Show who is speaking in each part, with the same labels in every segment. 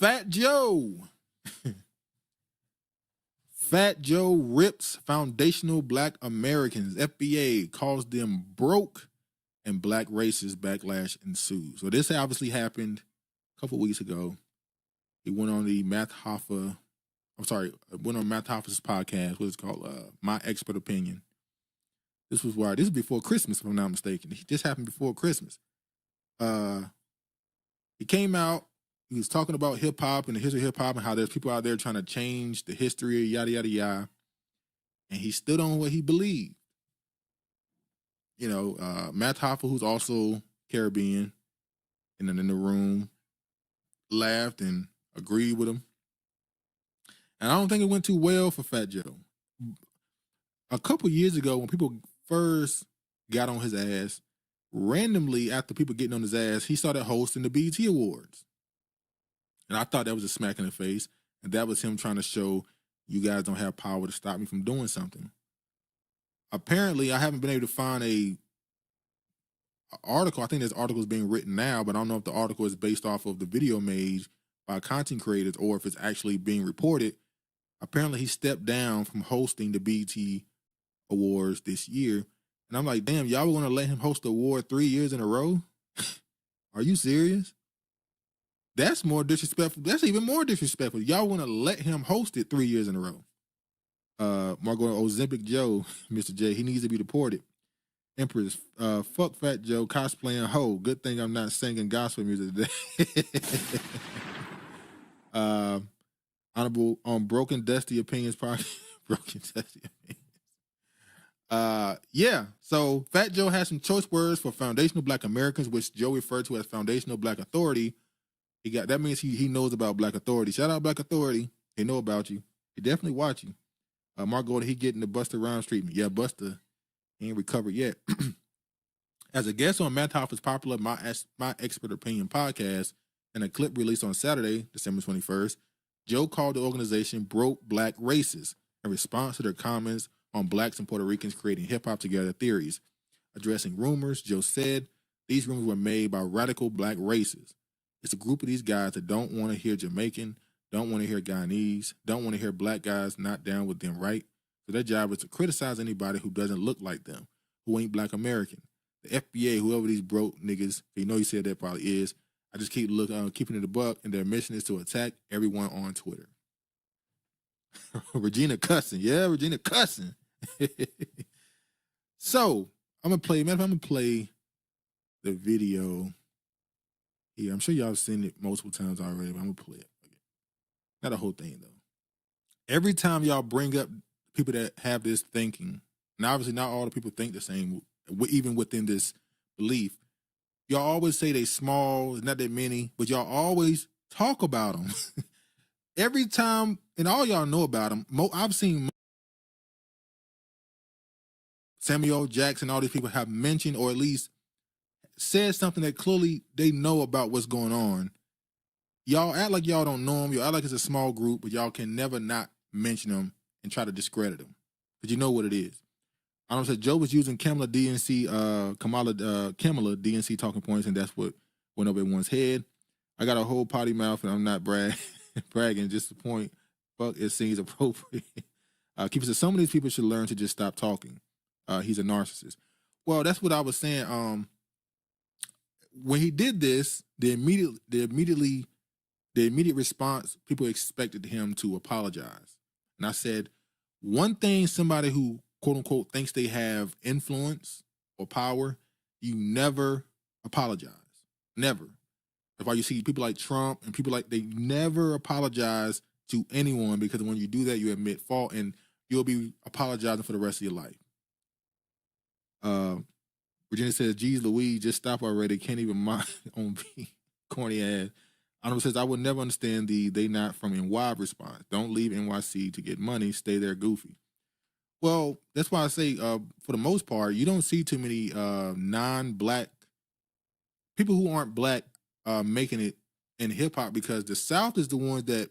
Speaker 1: Fat Joe. Fat Joe rips foundational Black Americans. FBA calls them broke, and Black racist backlash ensues. So this obviously happened a couple weeks ago. He went on the Matt Hoffa. Went on Matt Hoffa's podcast. What it's called? My Expert Opinion. This was why. This is before Christmas, if I'm not mistaken. This happened before Christmas. He came out. He was talking about hip hop and the history of hip hop and how there's people out there trying to change the history, yada, yada, yada. And he stood on what he believed. You know, Matt Hoffa, who's also Caribbean, and then in the room, laughed and agreed with him. And I don't think it went too well for Fat Joe. A couple years ago, when people first got on his ass, randomly after people getting on his ass, he started hosting the BET Awards. And I thought that was a smack in the face. And that was him trying to show you guys don't have power to stop me from doing something. Apparently, I haven't been able to find a article. I think there's articles being written now, but I don't know if the article is based off of the video made by content creators or if it's actually being reported. Apparently, he stepped down from hosting the BET Awards this year. And I'm like, damn, y'all were going to let him host the award 3 years in a row? Are you serious? That's more disrespectful. That's even more disrespectful. Y'all want to let him host it 3 years in a row. Margot Ozempic Joe, Mr. J, he needs to be deported. Empress, fuck Fat Joe, cosplaying hoe. Good thing I'm not singing gospel music today. Honorable on Broken Dusty Opinions Podcast. Broken Dusty Opinions. Yeah, so Fat Joe has some choice words for foundational Black Americans, which Joe referred to as foundational Black authority. That means he knows about Black authority. Shout out Black authority. They know about you. They definitely watch you. Mark he getting the Busta Rhymes treatment. Yeah, Busta ain't recovered yet. As a guest on Matt Hoffa's popular My Expert Opinion podcast and a clip released on Saturday, December 21st, Joe called the organization broke Black racist in response to their comments on Blacks and Puerto Ricans creating hip-hop together theories. Addressing rumors, Joe said these rumors were made by radical Black racists. It's a group of these guys that don't want to hear Jamaican, don't want to hear Guyanese, don't want to hear Black guys not down with them, right? So their job is to criticize anybody who doesn't look like them, who ain't Black American. The FBA, whoever these broke niggas, you know you said that probably is, I just keep keeping it a buck, and their mission is to attack everyone on Twitter. Regina cussing. Yeah, Regina cussing. So, I'm going to play the video. Yeah, I'm sure y'all have seen it multiple times already, but I'm going to play it. Not the whole thing, though. Every time y'all bring up people that have this thinking, and obviously not all the people think the same, even within this belief, y'all always say they small, not that many, but y'all always talk about them. Every time, and all y'all know about them, I've seen Samuel Jackson, all these people have mentioned or at least said something that clearly they know about what's going on. Y'all act like y'all don't know them. Y'all act like it's a small group, but y'all can never not mention them and try to discredit them because you know what it is. I don't say Joe was using Kamala DNC talking points, and that's what went over everyone's head. I got a whole potty mouth, and I'm not bragging. Just the point. Fuck, it seems appropriate. Keep it so some of these people should learn to just stop talking. He's a narcissist. Well, that's what I was saying. When he did this, the immediate response, people expected him to apologize. And I said, one thing somebody who, quote unquote, thinks they have influence or power, you never apologize. Never. That's why you see people like Trump and people they never apologize to anyone, because when you do that, you admit fault and you'll be apologizing for the rest of your life. Virginia says, geez, Louise, just stop already. Can't even mind on me. Corny ass. Honorable says, I would never understand the they not from NY response. Don't leave NYC to get money. Stay there goofy. Well, that's why I say, for the most part, you don't see too many non-Black people who aren't Black making it in hip-hop, because the South is the ones that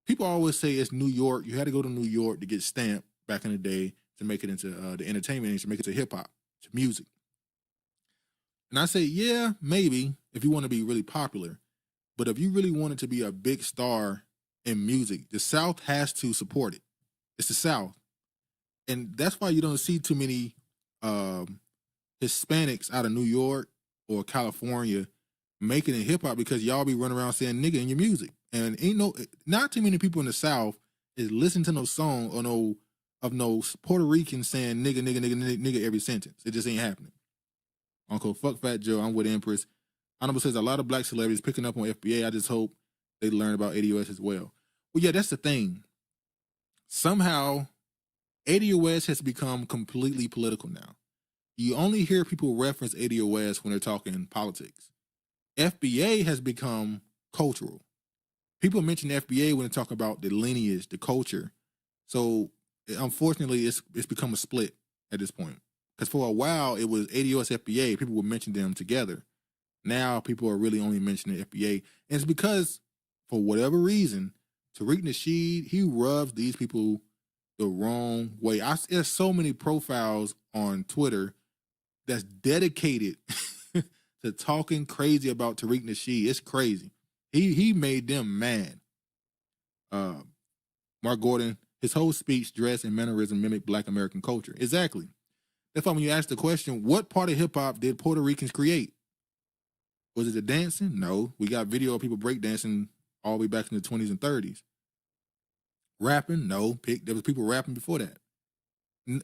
Speaker 1: people always say it's New York. You had to go to New York to get stamped back in the day to make it into the entertainment industry, make it to hip-hop, to music. And I say, yeah, maybe, if you want to be really popular. But if you really wanted to be a big star in music, the South has to support it. It's the South. And that's why you don't see too many Hispanics out of New York or California making it hip hop, because y'all be running around saying nigga in your music. And not too many people in the South is listening to no song or no Puerto Rican saying nigga, nigga, nigga, nigga, nigga every sentence. It just ain't happening. Uncle, fuck Fat Joe. I'm with Empress. Honorable says a lot of black celebrities picking up on FBA. I just hope they learn about ADOS as well. Well, yeah, that's the thing. Somehow, ADOS has become completely political now. You only hear people reference ADOS when they're talking politics. FBA has become cultural. People mention FBA when they talk about the lineage, the culture. So, unfortunately, it's become a split at this point. Because for a while, it was ADOS FBA. People would mention them together. Now, people are really only mentioning FBA. And it's because, for whatever reason, Tariq Nasheed, he rubs these people the wrong way. There's so many profiles on Twitter that's dedicated to talking crazy about Tariq Nasheed. It's crazy. He made them mad. Mark Gordon, his whole speech, dress, and mannerism mimic Black American culture. Exactly. That's why when you ask the question, what part of hip hop did Puerto Ricans create? Was it the dancing? No. We got video of people breakdancing all the way back in the 20s and 30s. Rapping? No. There was people rapping before that.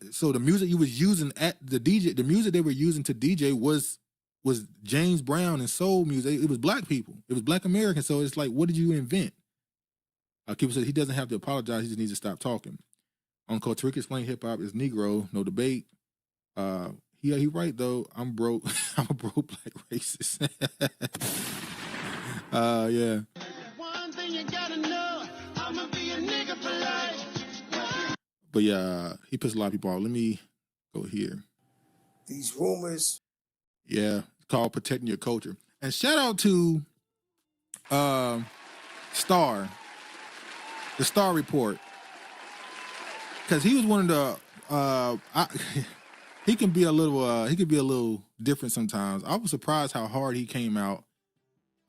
Speaker 1: So the music you was using at the DJ, the music they were using to DJ was James Brown and soul music. It was black people. It was Black American. So it's like, what did you invent? People said he doesn't have to apologize. He just needs to stop talking. Uncle Tariq explained hip hop is Negro, no debate. He right though. I'm broke. I'm a broke black racist. Yeah. One thing you gotta know, I'ma be a nigga for life. But yeah, he puts a lot of people off. Let me go here.
Speaker 2: These rumors.
Speaker 1: Yeah, it's called protecting your culture. And shout out to Star, the Star Report, because he was one of the. He can be a little different sometimes. I was surprised how hard he came out.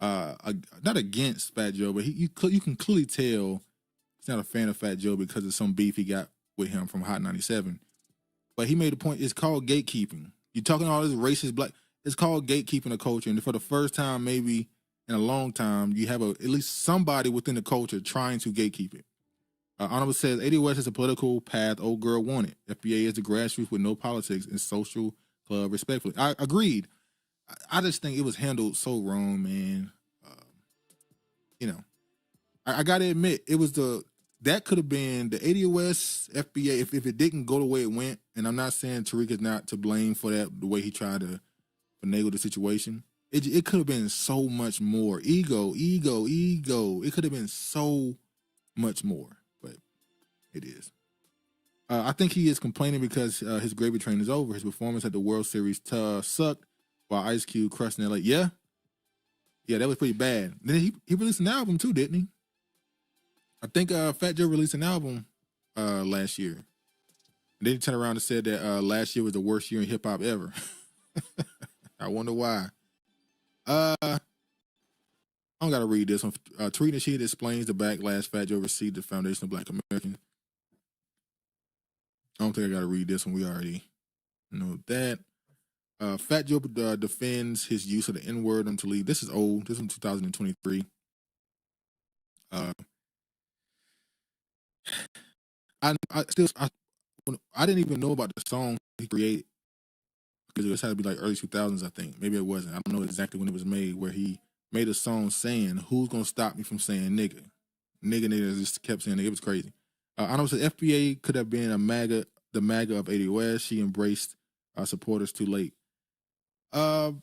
Speaker 1: Not against Fat Joe, but you can clearly tell he's not a fan of Fat Joe because of some beef he got with him from Hot 97. But he made a point. It's called gatekeeping. You're talking all this racist black. It's called gatekeeping a culture, and for the first time, maybe in a long time, you have at least somebody within the culture trying to gatekeep it. Honorable says, ADOS is a political path old girl wanted. FBA is the grassroots with no politics and social club respectfully. I agreed. I just think it was handled so wrong, man. I got to admit, it was that could have been the ADOS, FBA, if it didn't go the way it went, and I'm not saying Tariq is not to blame for that, the way he tried to finagle the situation. It could have been so much more. Ego. It could have been so much more. It is. I think he is complaining because his gravy train is over. His performance at the World Series sucked while Ice Cube crushed in LA. Yeah, that was pretty bad. Then he released an album too, didn't he? I think Fat Joe released an album last year. And then he turned around and said that last year was the worst year in hip hop ever. I wonder why. I don't gotta read this one. Tariq Nasheed explains the backlash Fat Joe received at the Foundation of Black Americans. I don't think I got to read this one. We already know that. Fat Joe defends his use of the N-word on to leave. This is old. This is from 2023. I didn't even know about the song he created because it had to be like early 2000s, I think. Maybe it wasn't. I don't know exactly when it was made, where he made a song saying, "Who's gonna stop me from saying nigga?" Nigga, just kept saying nigga. It was crazy. I know the FBA could have been the MAGA of ADOS. She embraced supporters too late. I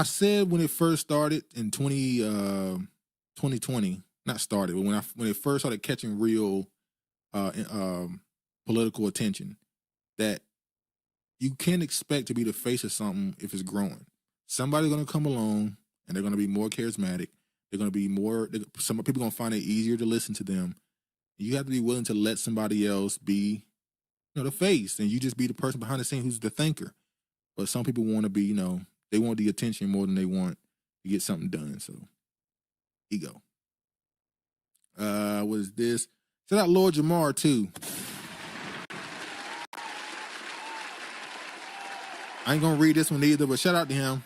Speaker 1: said when it first started in 2020, not started, but when it first started catching real political attention, that you can't expect to be the face of something if it's growing. Somebody's going to come along and they're going to be more charismatic. They're going to be some people going to find it easier to listen to them. You have to be willing to let somebody else be, the face, and you just be the person behind the scene who's the thinker. But some people want to be, they want the attention more than they want to get something done. So Ego. What is this? Shout out Lord Jamar too. I ain't gonna read this one either, but shout out to him.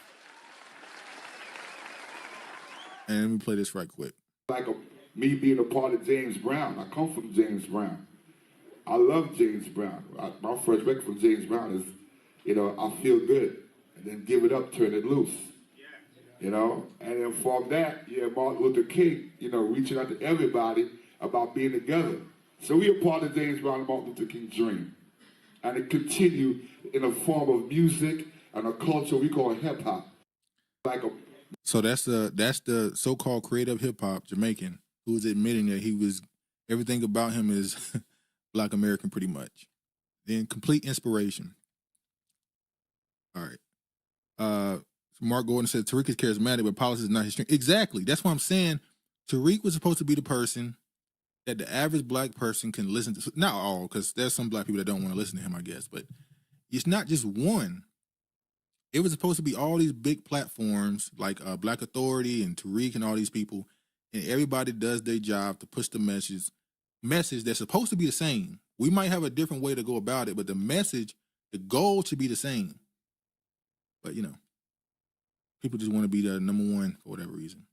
Speaker 1: And let me play this right quick.
Speaker 3: Like me being a part of James Brown. I come from James Brown. I love James Brown. My first record from James Brown is, I feel good. And then give it up, turn it loose. And then from that, Martin Luther King, reaching out to everybody about being together. So we are part of James Brown and Martin Luther King's dream. And it continued in a form of music and a culture we call hip hop.
Speaker 1: So that's the so-called creative hip hop Jamaican who is admitting that everything about him is Black American pretty much. In complete inspiration. All right. Mark Gordon said Tariq is charismatic, but politics is not his strength. Exactly. That's what I'm saying. Tariq was supposed to be the person that the average Black person can listen to. Not all, because there's some Black people that don't want to listen to him, I guess. But it's not just one. It was supposed to be all these big platforms like Black Authority and Tariq and all these people, and everybody does their job to push the message that's supposed to be the same. We might have a different way to go about it, but the goal should be the same. But, people just want to be the number one for whatever reason.